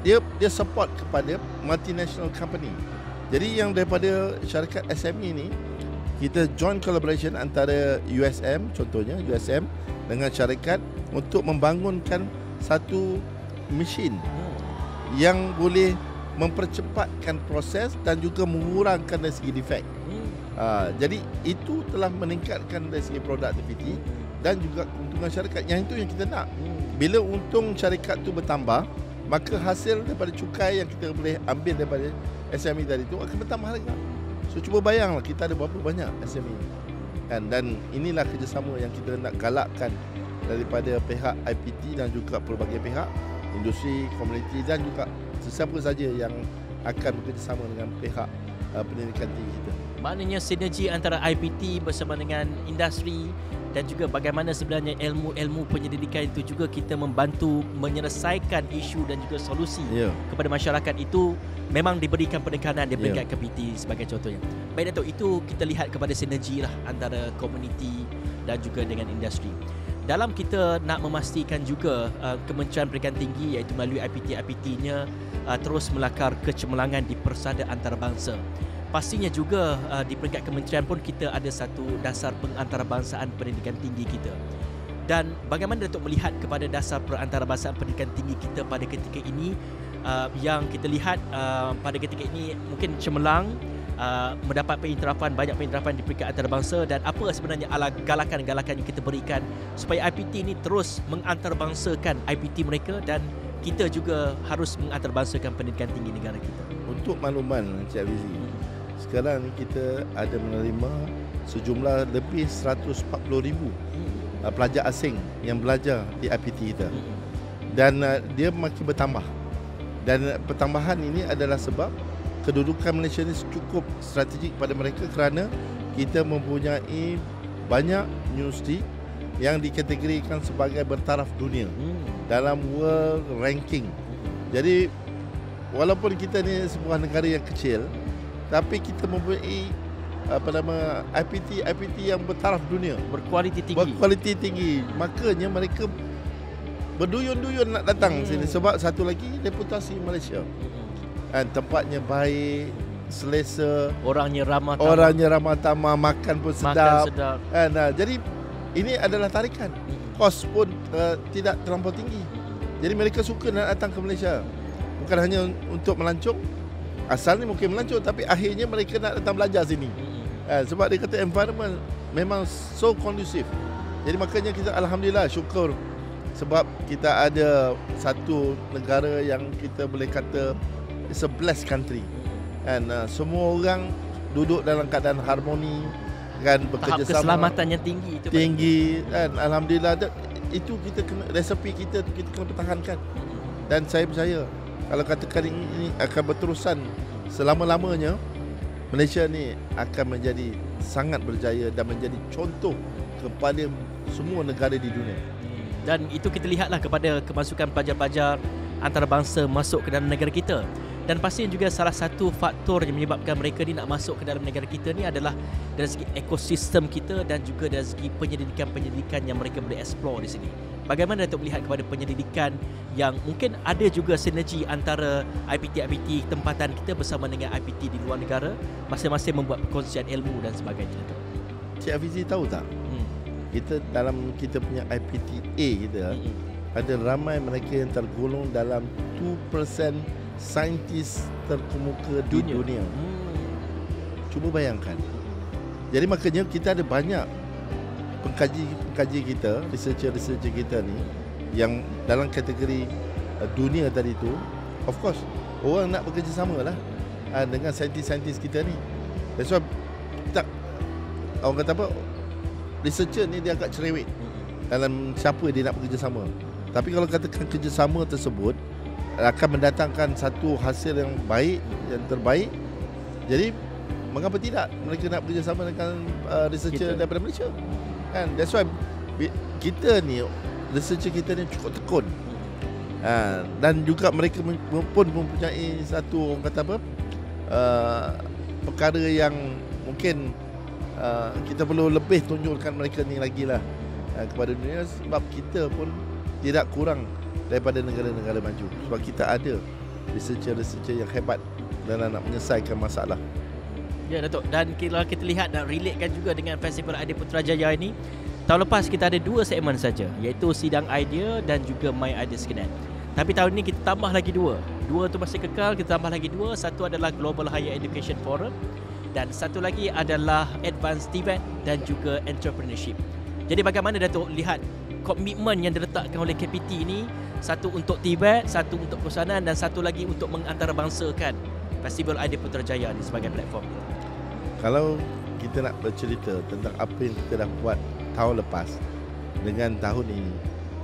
Dia support kepada multinational company. Jadi yang daripada syarikat SME ni, kita joint collaboration antara USM, contohnya USM dengan syarikat untuk membangunkan satu mesin yang boleh mempercepatkan proses dan juga mengurangkan dari segi defect. Jadi itu telah meningkatkan dari segi produktiviti dan juga keuntungan syarikat. Yang itu yang kita nak. Bila untung syarikat tu bertambah, maka hasil daripada cukai yang kita boleh ambil daripada SME tadi itu akan bertambah harga. So cuba bayanglah kita ada berapa banyak SME, kan? Dan inilah kerjasama yang kita nak galakkan daripada pihak IPT dan juga pelbagai pihak, industri, komuniti dan juga sesiapa saja yang akan bekerjasama dengan pihak pendidikan tinggi kita. Maknanya sinergi antara IPT bersama dengan industri dan juga bagaimana sebenarnya ilmu-ilmu penyelidikan itu juga kita membantu menyelesaikan isu dan juga solusi kepada masyarakat itu memang diberikan penekanan di peringkat KPT sebagai contohnya. Baik Datuk, itu kita lihat kepada sinergi lah antara komuniti dan juga dengan industri. Dalam kita nak memastikan juga Kementerian Pendidikan Tinggi iaitu melalui IPT-IPT-nya terus melakar kecemerlangan di persada antarabangsa. Pastinya juga di peringkat kementerian pun kita ada satu dasar pengantarabangsaaan pendidikan tinggi kita. Dan bagaimana Datuk melihat kepada dasar pengantarabangsaaan pendidikan tinggi kita pada ketika ini yang kita lihat pada ketika ini mungkin cemerlang, mendapat banyak pengiktirafan di peringkat antarabangsa, dan apa sebenarnya galakan-galakan yang kita berikan supaya IPT ini terus mengantarabangsakan IPT mereka dan kita juga harus mengantarabangsakan pendidikan tinggi negara kita. Untuk makluman Encik Afizi, sekarang kita ada menerima sejumlah lebih 140,000 pelajar asing yang belajar di IPT kita. Dan dia makin bertambah. Dan pertambahan ini adalah sebab kedudukan Malaysia ini cukup strategik pada mereka kerana kita mempunyai banyak universiti yang dikategorikan sebagai bertaraf dunia dalam world ranking. Jadi walaupun kita ni sebuah negara yang kecil, tapi kita mempunyai IPT yang bertaraf dunia, berkualiti tinggi. Makanya mereka berduyun-duyun nak datang sini sebab satu lagi reputasi Malaysia. Tempatnya baik, selesa, orangnya ramah tamah, makan pun sedap. Jadi ini adalah tarikan. Kos pun tidak terlampau tinggi. Jadi mereka suka nak datang ke Malaysia. Bukan hanya untuk melancong. Asalnya mungkin melancong, tapi akhirnya mereka nak datang belajar sini. Sebab dia kata environment memang so conducive. Jadi makanya kita alhamdulillah syukur sebab kita ada satu negara yang kita boleh kata it's a blessed country, and semua orang duduk dalam keadaan harmoni, kan, Tahap bekerjasama keselamatan yang tinggi itu kan, alhamdulillah. Resepi kita tu kita kena pertahankan, dan saya percaya kalau katakan ini akan berterusan selama-lamanya, Malaysia ni akan menjadi sangat berjaya dan menjadi contoh kepada semua negara di dunia. Dan itu kita lihatlah kepada kemasukan pelajar-pelajar antarabangsa masuk ke dalam negara kita. Dan pastinya juga salah satu faktor yang menyebabkan mereka ni nak masuk ke dalam negara kita ni adalah dari segi ekosistem kita dan juga dari segi penyelidikan-penyelidikan yang mereka boleh explore di sini. Bagaimana Datuk melihat kepada penyelidikan yang mungkin ada juga sinergi antara IPT tempatan kita bersama dengan IPT di luar negara, masing-masing membuat perkongsian ilmu dan sebagainya, Datuk? Cik Hafizi tahu tak? Kita dalam kita punya IPTA kita ada ramai mereka yang tergolong dalam 2% saintis terkemuka di dunia. Cuba bayangkan. Jadi makanya kita ada banyak pengkaji kita, researcher kita ni yang dalam kategori dunia tadi tu. Of course, orang nak bekerjasama lah dengan saintis-saintis kita ni. That's why orang kata apa, researcher ni dia agak cerewet dalam siapa dia nak bekerjasama. Tapi kalau katakan kerjasama tersebut akan mendatangkan satu hasil yang baik, yang terbaik, jadi mengapa tidak mereka nak bekerjasama dengan researcher daripada Malaysia, kan? That's why kita ni, researcher kita ni cukup tekun, dan juga mereka pun mempunyai satu, orang kata apa, perkara yang mungkin kita perlu lebih tunjukkan mereka ni lagi lah kepada dunia, sebab kita pun tidak kurang daripada negara-negara maju, sebab kita ada researcher yang hebat dalam nak menyelesaikan masalah. Ya, Datuk. Dan kalau kita lihat dan relatekan juga dengan Festival Idea Putrajaya ini, tahun lepas kita ada 2 segmen saja, iaitu Sidang Idea dan juga My Ideas Connect. Tapi tahun ini kita tambah lagi 2 tu masih kekal, kita tambah lagi 2. Satu adalah Global Higher Education Forum dan satu lagi adalah Advanced TVET dan juga Entrepreneurship. Jadi bagaimana Datuk lihat komitmen yang diletakkan oleh KPT ini, satu untuk TVET, satu untuk perusahaan dan satu lagi untuk mengantarabangsakan Festival Idea Putrajaya ini sebagai platform? Kalau kita nak bercerita tentang apa yang kita dah buat tahun lepas dengan tahun ini,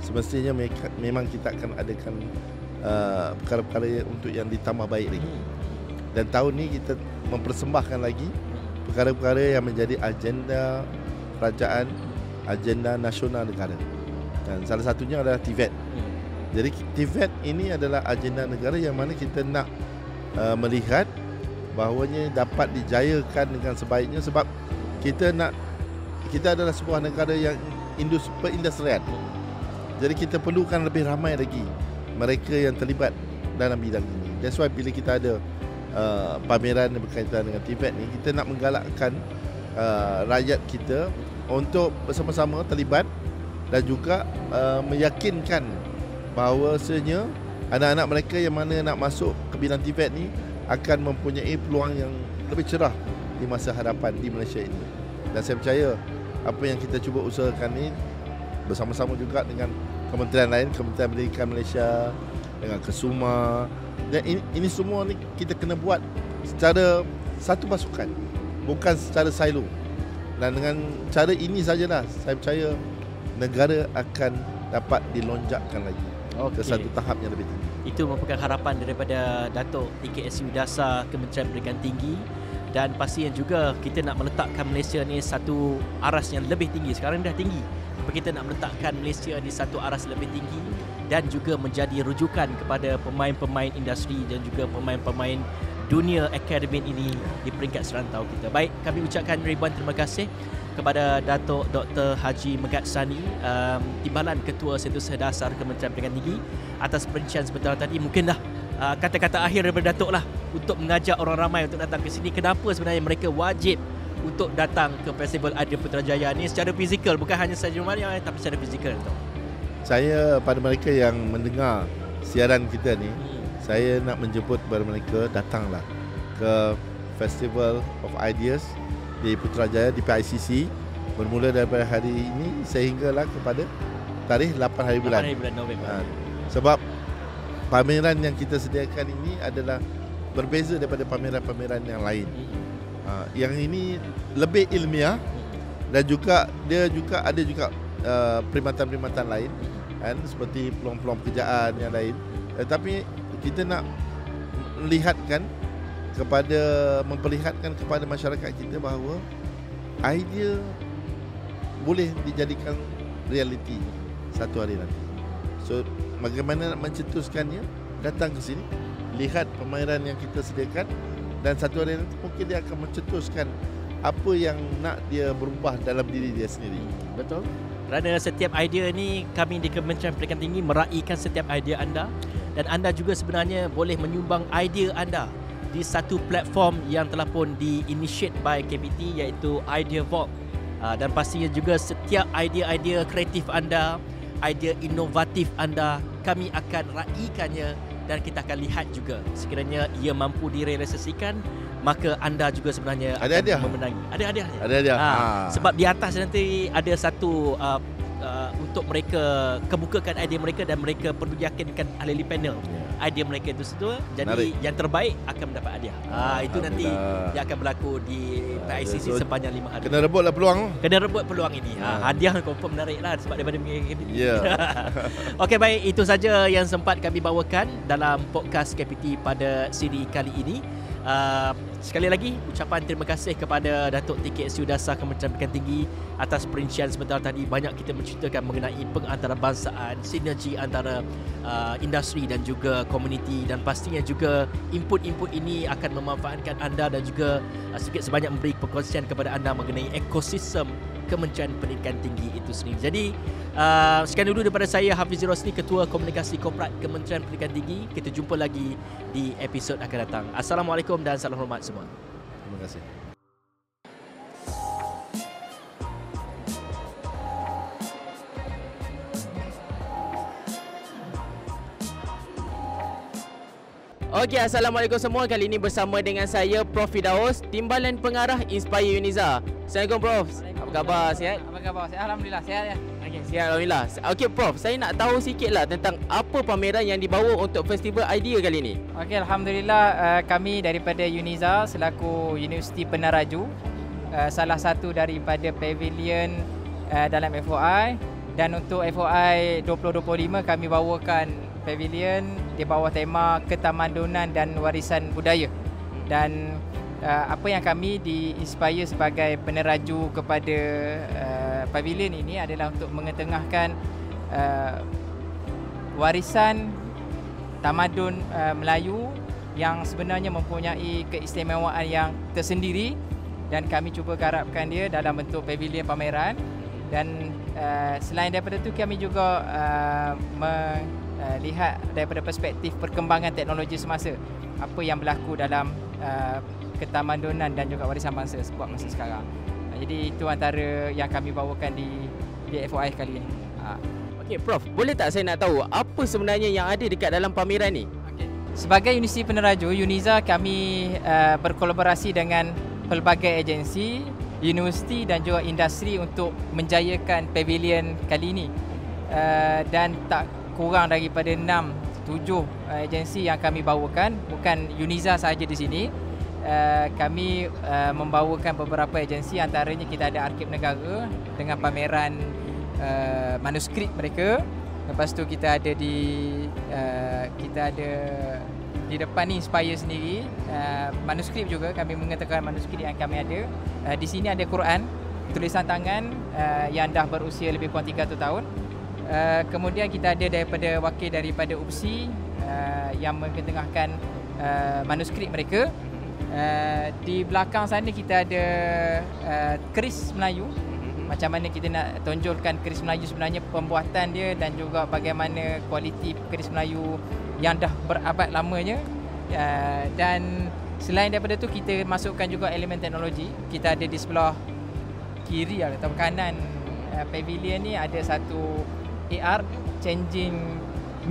semestinya memang kita akan adakan perkara-perkara untuk yang ditambah baik lagi. Dan tahun ini kita mempersembahkan lagi perkara-perkara yang menjadi agenda kerajaan, agenda nasional negara. Dan salah satunya adalah TVET. Jadi TVET ini adalah agenda negara yang mana kita nak melihat bahawanya dapat dijayakan dengan sebaiknya, sebab kita adalah sebuah negara yang perindustrian. Jadi kita perlukan lebih ramai lagi mereka yang terlibat dalam bidang ini. That's why bila kita ada pameran yang berkaitan dengan TVET ni, kita nak menggalakkan rakyat kita untuk bersama-sama terlibat dan juga meyakinkan bahawasanya anak-anak mereka yang mana nak masuk ke bidang TVET ni akan mempunyai peluang yang lebih cerah di masa hadapan di Malaysia ini. Dan saya percaya apa yang kita cuba usahakan ni bersama-sama juga dengan kementerian lain, Kementerian Pendidikan Malaysia, dengan KESUMA, dan ini semua ni kita kena buat secara satu pasukan, bukan secara silo. Dan dengan cara ini sajalah saya percaya negara akan dapat dilonjakkan lagi ke satu tahap yang lebih tinggi. Itu merupakan harapan daripada Datuk TKSU Dasar Kementerian Pendidikan Tinggi, dan pastinya juga kita nak meletakkan Malaysia ni satu aras yang lebih tinggi. Sekarang dah tinggi, tapi kita nak meletakkan Malaysia di satu aras lebih tinggi dan juga menjadi rujukan kepada pemain-pemain industri dan juga pemain-pemain dunia akademik ini di peringkat serantau kita. Baik, kami ucapkan ribuan terima kasih kepada Datuk Dr. Haji Megat Sani, Timbalan Ketua Setiausaha Dasar Kementerian Pendidikan Tinggi, atas perincian sebentar tadi. Mungkinlah kata-kata akhir daripada Datuk lah untuk mengajak orang ramai untuk datang ke sini. Kenapa sebenarnya mereka wajib untuk datang ke Festival Idea Putrajaya ni secara fizikal, bukan hanya saja rumahnya tapi secara fizikal, Datuk? Saya pada mereka yang mendengar siaran kita ni, saya nak menjemput kepada mereka datanglah ke Festival of Ideas di Putrajaya di PICC bermula daripada hari ini sehinggalah kepada tarikh 8 hari 8 bulan. hari bulan November. Sebab pameran yang kita sediakan ini adalah berbeza daripada pameran-pameran yang lain. Yang ini lebih ilmiah dan juga dia juga ada juga perkhidmatan-perkhidmatan lain kan, seperti peluang-peluang pekerjaan yang lain. Tetapi kita nak memperlihatkan kepada masyarakat kita bahawa idea boleh dijadikan realiti satu hari nanti. So bagaimana nak mencetuskannya, datang ke sini, lihat pameran yang kita sediakan, dan satu hari nanti mungkin dia akan mencetuskan apa yang nak dia berubah dalam diri dia sendiri. Betul. Kerana setiap idea ni, kami di Kementerian Pendidikan Tinggi meraihkan setiap idea anda, dan anda juga sebenarnya boleh menyumbang idea anda di satu platform yang telah pun di-initiate by KPT, iaitu Idea Vault. Dan pastinya juga setiap idea-idea kreatif anda, idea inovatif anda, kami akan raikannya dan kita akan lihat juga sekiranya ia mampu direalisasikan, maka anda juga sebenarnya akan memenangi. Ada hadiah. Sebab di atas nanti ada satu untuk mereka kemukakan idea mereka, dan mereka perlu yakinkan ahli panel idea mereka itu sesuatu. Jadi yang terbaik akan mendapat hadiah. Itu nanti yang akan berlaku di PICC sepanjang 5 hari. Kena rebutlah peluang. Kena rebut peluang ini. Hadiah confirm menarik lah sebab daripada Okey, baik, itu saja yang sempat kami bawakan dalam podcast KPT pada siri kali ini. Sekali lagi ucapan terima kasih kepada Datuk TKSU Dasar Kementerian Pendidikan Tinggi atas perincian sebentar tadi. Banyak kita menceritakan mengenai pengantarabangsaaan, sinergi antara industri dan juga komuniti, dan pastinya juga input-input ini akan memanfaatkan anda dan juga sedikit sebanyak memberi perkongsian kepada anda mengenai ekosistem Kementerian Pendidikan Tinggi itu sendiri. Jadi sekian dulu daripada saya, Hafiz Rosli, Ketua Komunikasi Korporat Kementerian Pendidikan Tinggi. Kita jumpa lagi di episod akan datang. Assalamualaikum dan salam hormat semua. Terima kasih. Okey, Assalamualaikum semua. Kali ini bersama dengan saya, Prof. Firdaus, Timbalan Pengarah Inspire Uniza. Assalamualaikum, Prof. Apa khabar? Sihat? Apa khabar? Alhamdulillah, sihat ya. Okey, sihat, Alhamdulillah. Okey, Prof, saya nak tahu sikitlah tentang apa pameran yang dibawa untuk Festival Idea kali ini. Okey, Alhamdulillah, kami daripada Uniza selaku Universiti Penaraju, salah satu daripada pavilion dalam FOI, dan untuk FOI 2025 kami bawakan pavilion di bawah tema ketamadunan dan warisan budaya. Dan apa yang kami diinspire sebagai peneraju kepada pavilion ini adalah untuk mengetengahkan warisan tamadun Melayu yang sebenarnya mempunyai keistimewaan yang tersendiri, dan kami cuba garapkan dia dalam bentuk pavilion pameran. Dan selain daripada itu, kami juga lihat daripada perspektif perkembangan teknologi semasa, apa yang berlaku dalam ketamadunan dan juga warisan bangsa buat masa sekarang. Jadi itu antara yang kami bawakan di FOI kali ini. Okey, Prof, boleh tak saya nak tahu apa sebenarnya yang ada dekat dalam pameran ni? Okay. Sebagai Universiti Peneraju, Uniza, kami berkolaborasi dengan pelbagai agensi, universiti dan juga industri untuk menjayakan pavilion kali ini. Dan tak kurang daripada 6-7 agensi yang kami bawakan. Bukan Uniza sahaja di sini. Kami membawakan beberapa agensi, antaranya kita ada Arkib Negara dengan pameran manuskrip mereka. Lepas tu kita ada di depan ni Inspire sendiri, manuskrip juga, kami mengatakan manuskrip yang kami ada. Di sini ada Quran tulisan tangan yang dah berusia lebih kurang 300 tahun. Kemudian kita ada wakil daripada UPSI yang mengetengahkan manuskrip mereka. Di belakang sana kita ada keris Melayu. Macam mana kita nak tonjolkan keris Melayu sebenarnya, pembuatan dia dan juga bagaimana kualiti keris Melayu yang dah berabad lamanya. Dan selain daripada tu, kita masukkan juga elemen teknologi. Kita ada di sebelah kiri atau kanan pavilion ni ada satu AR changing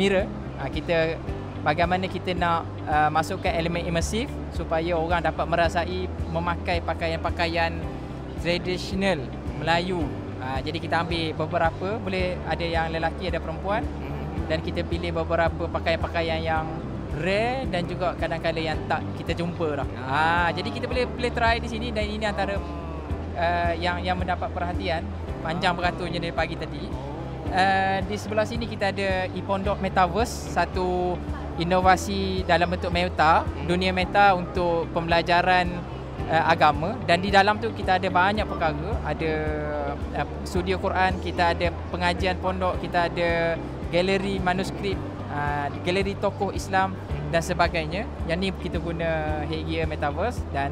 mirror. Kita bagaimana kita nak masukkan elemen imersif supaya orang dapat merasai memakai pakaian-pakaian tradisional Melayu Jadi kita ambil beberapa, boleh ada yang lelaki, ada perempuan, dan kita pilih beberapa pakaian-pakaian yang rare dan juga kadang-kadang yang tak kita jumpa dah. Jadi kita boleh try di sini, dan ini antara yang mendapat perhatian panjang beraturnya dari pagi tadi. Di sebelah sini kita ada ePondok Metaverse, satu inovasi dalam bentuk meta, dunia meta untuk pembelajaran agama, dan di dalam tu kita ada banyak perkara, ada studio Quran, kita ada pengajian pondok, kita ada galeri manuskrip, galeri tokoh Islam dan sebagainya. Yang ni kita guna Headgear Metaverse, dan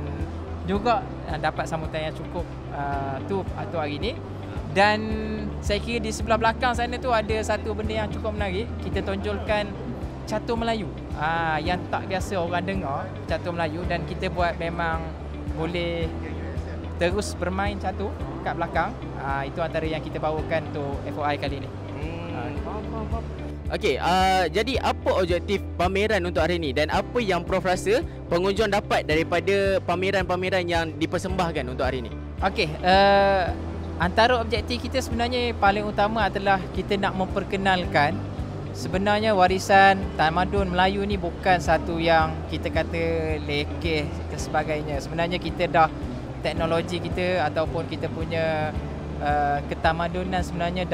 juga dapat sambutan yang cukup tu hari ni. Dan saya kira di sebelah belakang sana tu ada satu benda yang cukup menarik. Kita tonjolkan catur Melayu yang tak biasa orang dengar, catur Melayu, dan kita buat memang boleh terus bermain catur kat belakang. Itu antara yang kita bawakan untuk FOI kali ni. Okey, jadi apa objektif pameran untuk hari ini, dan apa yang Prof rasa pengunjung dapat daripada pameran-pameran yang dipersembahkan untuk hari ini? Okey, antara objektif kita sebenarnya paling utama adalah kita nak memperkenalkan sebenarnya warisan tamadun Melayu ni bukan satu yang kita kata lekeh dan sebagainya. Sebenarnya kita dah, teknologi kita ataupun kita punya ketamadunan sebenarnya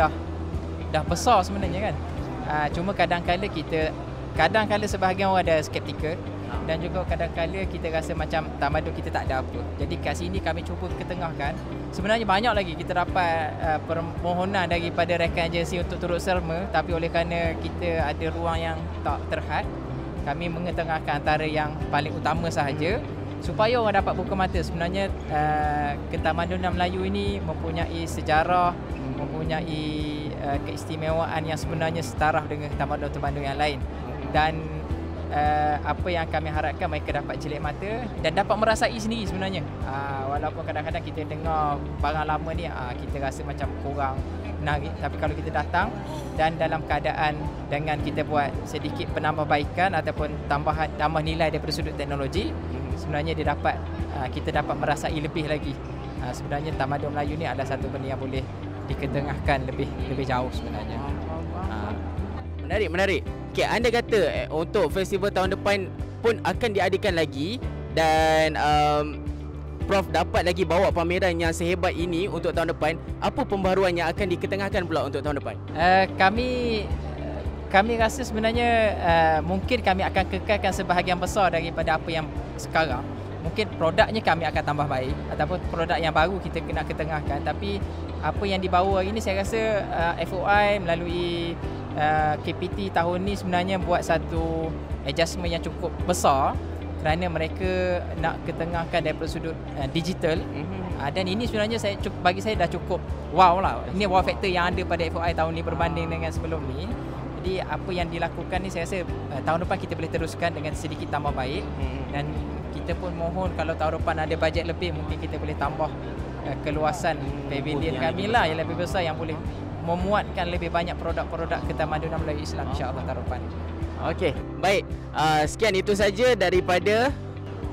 dah besar sebenarnya kan. Cuma kadang-kala sebahagian orang ada skeptikal, dan juga kadang-kala kita rasa macam tamadun kita tak ada apa. Jadi kat sini kami cuba ketengahkan. Sebenarnya banyak lagi kita dapat permohonan daripada rekan agensi untuk turut serma, tapi oleh kerana kita ada ruang yang tak terhad, kami mengetengahkan antara yang paling utama sahaja supaya orang dapat buka mata. Sebenarnya ketamadunan Melayu ini mempunyai sejarah, mempunyai keistimewaan yang sebenarnya setaraf dengan tamadun-tamadun yang lain. Dan apa yang kami harapkan mereka dapat jelik mata dan dapat merasai sendiri sebenarnya. Walaupun kadang-kadang kita dengar barang lama ni kita rasa macam kurang menarik, tapi kalau kita datang dan dalam keadaan dengan kita buat sedikit penambahbaikan ataupun tambah nilai daripada sudut teknologi, sebenarnya kita dapat merasai lebih lagi. Sebenarnya tamadun Melayu ni adalah satu benda yang boleh diketengahkan lebih jauh sebenarnya. Menarik. Okay, anda kata untuk festival tahun depan pun akan diadakan lagi, dan Prof dapat lagi bawa pameran yang sehebat ini untuk tahun depan. Apa pembaharuan yang akan diketengahkan pula untuk tahun depan? Kami rasa sebenarnya mungkin kami akan kekalkan sebahagian besar daripada apa yang sekarang. Mungkin produknya kami akan tambah baik, ataupun produk yang baru kita kena ketengahkan. Tapi apa yang dibawa hari ini, saya rasa FOI melalui KPT tahun ni sebenarnya buat satu adjustment yang cukup besar, kerana mereka nak ketengahkan daripada sudut digital. Dan ini sebenarnya bagi saya dah cukup wow lah. Ini wow factor yang ada pada FOI tahun ni berbanding dengan sebelum ni. Jadi apa yang dilakukan ni saya rasa tahun depan kita boleh teruskan dengan sedikit tambah baik. Dan kita pun mohon kalau tahun depan ada bajet lebih, mungkin kita boleh tambah keluasan pavilion kami lah yang lebih besar, yang boleh memuatkan lebih banyak produk-produk ketamadunan Melayu Islam, insya-Allah tahun depan. Okey, baik. Sekian itu saja daripada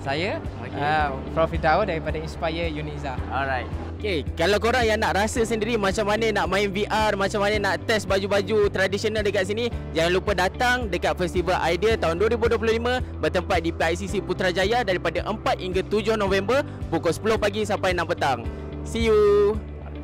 saya, Prof Fidaus daripada Inspire Uniza. Alright. Okay, kalau korang yang nak rasa sendiri macam mana nak main VR, macam mana nak test baju-baju tradisional dekat sini, jangan lupa datang dekat Festival Idea tahun 2025 bertempat di PICC Putrajaya daripada 4 hingga 7 November pukul 10 pagi sampai 6 petang. See you.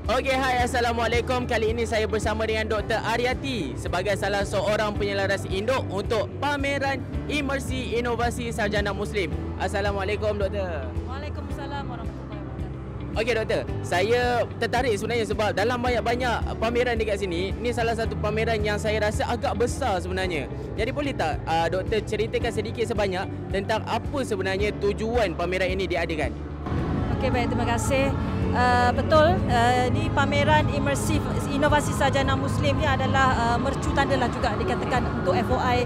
Okey, hai, Assalamualaikum. Kali ini saya bersama dengan Dr. Aryati sebagai salah seorang penyelaras induk untuk pameran Imersi Inovasi Sarjana Muslim. Assalamualaikum, Doktor. Waalaikumsalam warahmatullahi wabarakatuh. Okey, Doktor. Saya tertarik sebenarnya sebab dalam banyak-banyak pameran dekat sini, ni salah satu pameran yang saya rasa agak besar sebenarnya. Jadi boleh tak Doktor ceritakan sedikit sebanyak tentang apa sebenarnya tujuan pameran ini diadakan? Okey, baik, terima kasih. Betul, ni pameran imersif inovasi sarjana Muslim ni adalah mercu tanda lah juga dikatakan untuk FOI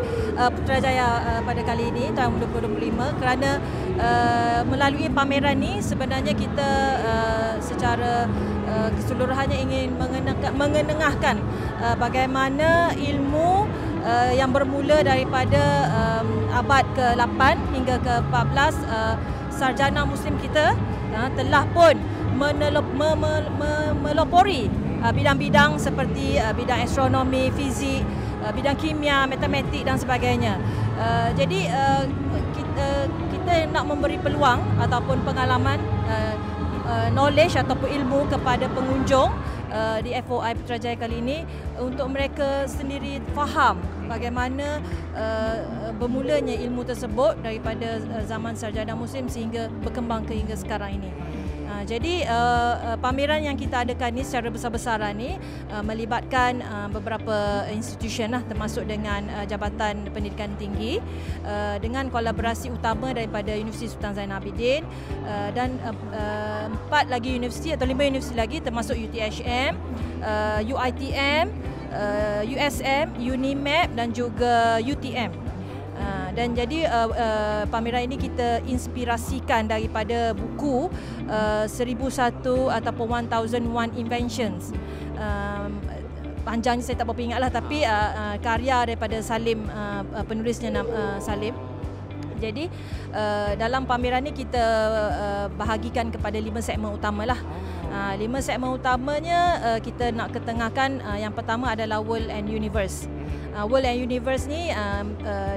Putrajaya pada kali ini tahun 2025, kerana melalui pameran ni sebenarnya kita secara keseluruhannya ingin mengenengahkan bagaimana ilmu yang bermula daripada abad ke-8 hingga ke-14 sarjana Muslim kita telah pun melopori bidang-bidang seperti bidang astronomi, fizik, bidang kimia, matematik dan sebagainya. Jadi kita nak memberi peluang ataupun pengalaman, knowledge ataupun ilmu kepada pengunjung di FOI Putrajaya kali ini untuk mereka sendiri faham bagaimana bermulanya ilmu tersebut daripada zaman Sarjana Muslim sehingga berkembang hingga sekarang ini. Jadi pameran yang kita adakan ni secara besar-besaran ni melibatkan beberapa institusi termasuk dengan Jabatan Pendidikan Tinggi dengan kolaborasi utama daripada Universiti Sultan Zainal Abidin dan 4 lagi universiti atau 5 universiti lagi termasuk UTHM, UiTM, USM, UNIMAP dan juga UTM. Dan jadi pameran ini kita inspirasikan daripada buku 1001 ataupun 1001 Inventions. Panjangnya saya tak berapa ingatlah, tapi karya daripada Salim, penulisnya Salim. Jadi dalam pameran ni kita bahagikan kepada 5 segmen utamalah. 5 segmen utamanya kita nak ketengahkan. Yang pertama adalah World and Universe. World and Universe ni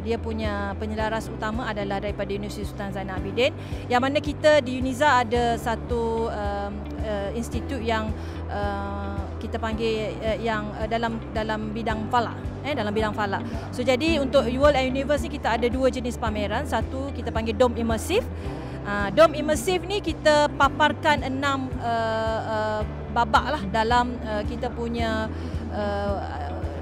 dia punya penyelaras utama adalah daripada Universiti Sultan Zainal Abidin, yang mana kita di UNIZA ada satu institut yang kita panggil yang dalam bidang falak, dalam bidang falak. So jadi untuk World and Universe ni kita ada 2 jenis pameran. Satu kita panggil Dome Immersive. Dome Immersive ni kita paparkan 6 babak lah dalam kita punya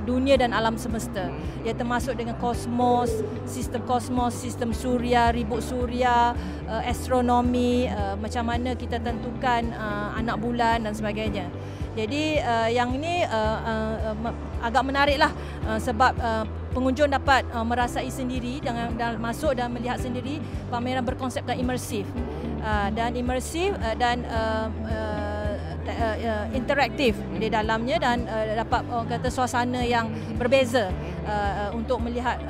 dunia dan alam semesta. Ia termasuk dengan kosmos, sistem suria, ribut suria, astronomi, macam mana kita tentukan anak bulan dan sebagainya. Jadi yang ini agak menariklah sebab pengunjung dapat merasai sendiri dengan masuk dan melihat sendiri. Pameran berkonsepkan imersif dan interaktif di dalamnya, dan dapat kata suasana yang berbeza untuk melihat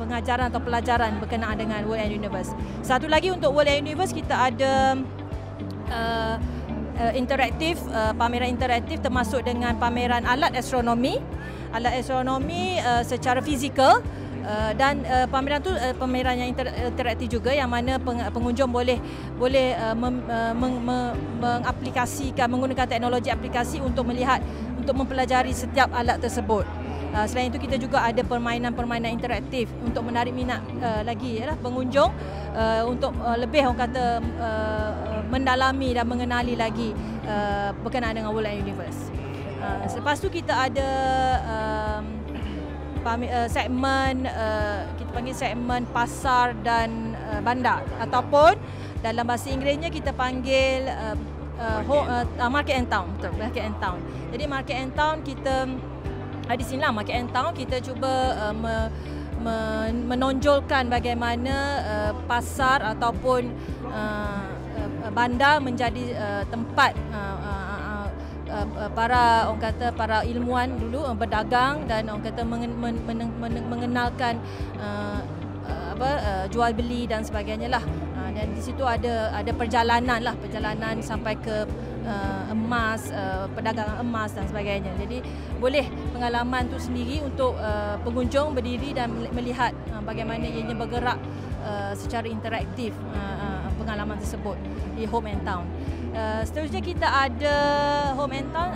pengajaran atau pelajaran berkenaan dengan World and Universe. Satu lagi untuk World and Universe kita ada interaktif, pameran interaktif termasuk dengan pameran alat astronomi secara fizikal. Dan pameran tu pameran yang interaktif juga, yang mana pengunjung boleh mengaplikasikan, menggunakan teknologi aplikasi untuk melihat, untuk mempelajari setiap alat tersebut. Selain itu kita juga ada permainan-permainan interaktif untuk menarik minat lagi pengunjung untuk lebih orang kata mendalami dan mengenali lagi berkenaan dengan World and Universe. Selepas tu kita ada segmen kita panggil segmen pasar dan bandar, ataupun dalam bahasa Inggerisnya kita panggil market and town. Betul, market and town. Jadi market and town kita di sinilah market and town kita cuba menonjolkan bagaimana pasar ataupun bandar menjadi tempat para orang kata para ilmuwan dulu berdagang dan orang kata mengenalkan jual beli dan sebagainya lah. Dan di situ ada perjalanan sampai ke emas, perdagangan emas dan sebagainya. Jadi boleh pengalaman tu sendiri untuk pengunjung berdiri dan melihat bagaimana ianya bergerak secara interaktif pengalaman tersebut di Home and Town. Seterusnya kita ada Home and Town,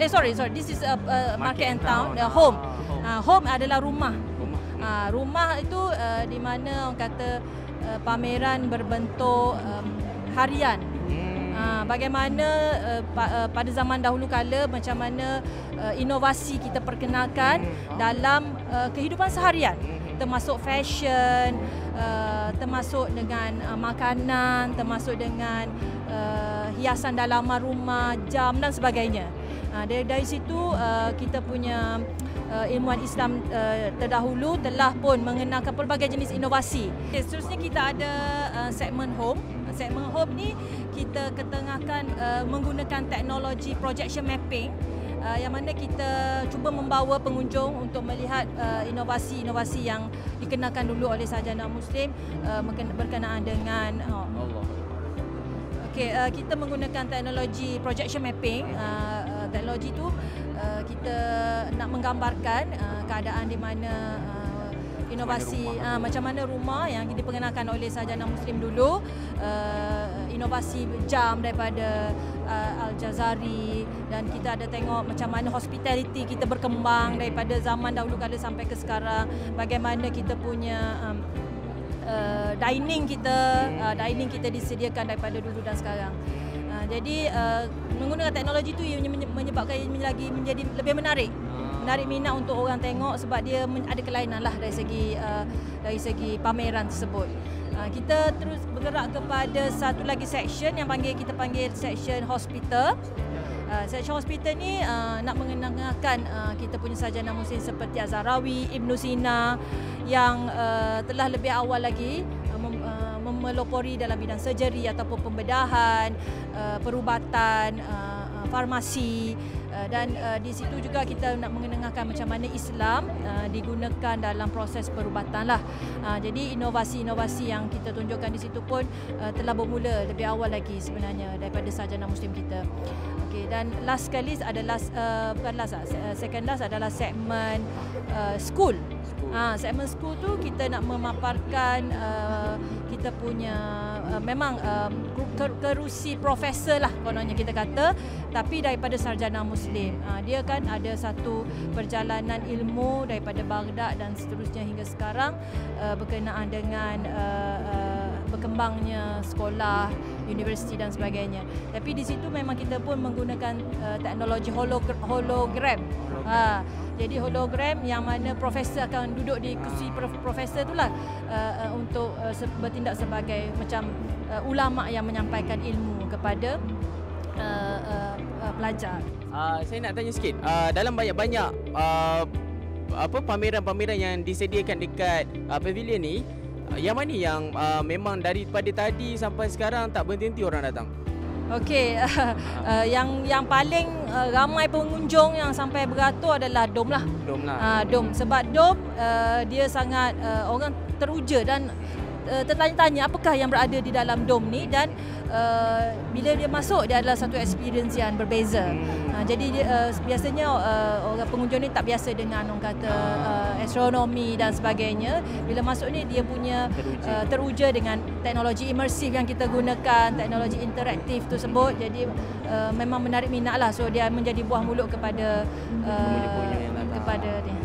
sorry, this is Market and Town. Home. Home adalah rumah. Rumah itu di mana orang kata pameran berbentuk harian. Bagaimana pada zaman dahulu kala, macam mana inovasi kita perkenalkan dalam kehidupan seharian, termasuk fashion, termasuk dengan makanan, termasuk dengan hiasan dalaman rumah, jam dan sebagainya. Dari situ kita punya ilmuwan Islam terdahulu telah pun mengenalkan pelbagai jenis inovasi. Seterusnya kita ada segmen home. Segmen home ni kita ketengahkan menggunakan teknologi projection mapping, yang mana kita cuba membawa pengunjung untuk melihat inovasi-inovasi yang dikenalkan dulu oleh sarjana Muslim berkenaan dengan Okey, kita menggunakan teknologi projection mapping. Teknologi tu kita nak menggambarkan keadaan di mana inovasi macam mana rumah yang diperkenalkan oleh sarjana Muslim dulu, inovasi jam daripada Al-Jazari, dan kita ada tengok macam mana hospitality kita berkembang daripada zaman dahulu kala sampai ke sekarang, bagaimana kita punya dining kita disediakan daripada dulu dan sekarang. Jadi menggunakan teknologi itu menyebabkan ia menjadi lebih menarik minat untuk orang tengok, sebab dia ada kelainan lah dari segi pameran tersebut. Kita terus bergerak kepada satu lagi section yang kita panggil section hospital. Section hospital ni nak mengenalkan kita punya sarjana Muslim seperti Az-Zahrawi, Ibn Sina yang telah lebih awal lagi melopori dalam bidang surgery ataupun pembedahan, perubatan, farmasi, dan di situ juga kita nak mengenalkan macam mana Islam digunakan dalam proses perubatan lah. Jadi inovasi-inovasi yang kita tunjukkan di situ pun telah bermula lebih awal lagi sebenarnya daripada sarjana Muslim kita. Okey, dan last sekali adalah second last adalah segmen school. Segmen school tu kita nak memaparkan kita punya memang kerusi profesor lah kononnya kita kata, tapi daripada sarjana Muslim. Dia kan ada satu perjalanan ilmu daripada Baghdad dan seterusnya hingga sekarang berkenaan dengan berkembangnya sekolah, universiti dan sebagainya. Tapi di situ memang kita pun menggunakan teknologi hologram. Jadi hologram yang mana profesor akan duduk di kursi profesor itulah untuk bertindak sebagai macam ulama yang menyampaikan ilmu kepada pelajar. Saya nak tanya sikit, dalam banyak-banyak pameran-pameran yang disediakan dekat pavilion ni, yang mana yang memang daripada tadi sampai sekarang tak berhenti orang datang? Okey, yang paling ramai pengunjung yang sampai beratur adalah Dom lah. Dom. Sebab Dom dia sangat orang teruja dan tertanya-tanya apakah yang berada di dalam Dom ni, dan bila dia masuk dia adalah satu experience yang berbeza. Jadi biasanya orang pengunjung ni tak biasa dengan orang kata astronomi dan sebagainya. Bila masuk ni dia punya teruja dengan teknologi imersif yang kita gunakan, teknologi interaktif tersebut. Jadi memang menarik minat lah. So dia menjadi buah mulut kepada dia.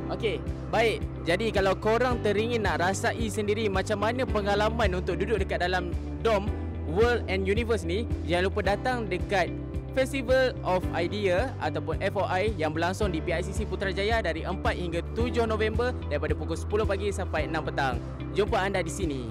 Okey, baik. Jadi kalau korang teringin nak rasai sendiri macam mana pengalaman untuk duduk dekat dalam Dom World and Universe ni, jangan lupa datang dekat Festival of Idea ataupun FOI yang berlangsung di PICC Putrajaya dari 4 hingga 7 November daripada pukul 10 pagi sampai 6 petang. Jumpa anda di sini.